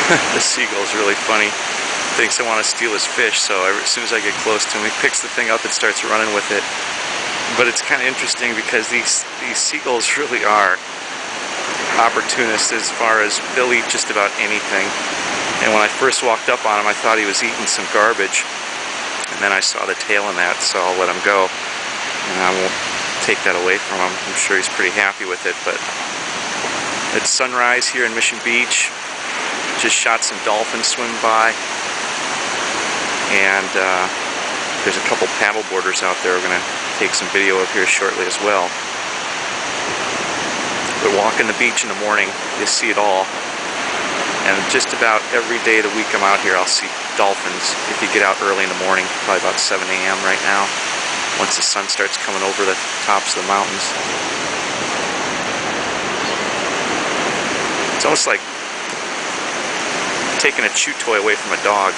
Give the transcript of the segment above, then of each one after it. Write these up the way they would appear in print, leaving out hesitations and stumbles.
The seagull's really funny. Thinks I want to steal his fish, so as soon as I get close to him, he picks the thing up and starts running with it. But it's kind of interesting because these seagulls really are opportunists as far as they'll eat just about anything. And when I first walked up on him, I thought he was eating some garbage. And then I saw the tail in that, so I'll let him go. And I won't take that away from him. I'm sure he's pretty happy with it. But it's sunrise here in Mission Beach. Just shot some dolphins swim by. And there's a couple paddle boarders out there. We're going to take some video of here shortly as well. But walking the beach in the morning, you see it all. And just about every day of the week I'm out here, I'll see dolphins if you get out early in the morning, probably about 7 a.m. right now, once the sun starts coming over the tops of the mountains. It's almost like taking a chew toy away from a dog.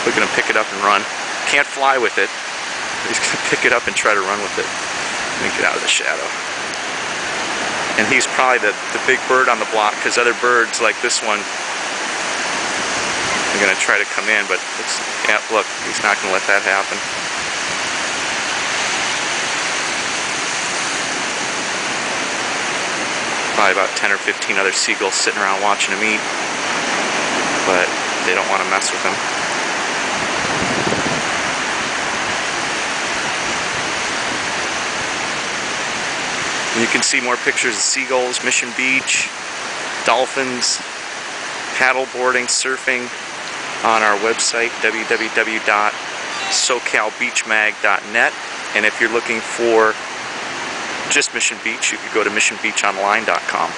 We're going to pick it up and run. Can't fly with it. He's going to pick it up and try to run with it. Let me get out of the shadow. And he's probably the big bird on the block, because other birds like this one are going to try to come in, but yeah, look, he's not going to let that happen. Probably about 10 or 15 other seagulls sitting around watching him eat, but they don't want to mess with him. And you can see more pictures of seagulls, Mission Beach, dolphins, paddleboarding, surfing on our website, www.socalbeachmag.net. And if you're looking for just Mission Beach, you could go to missionbeachonline.com.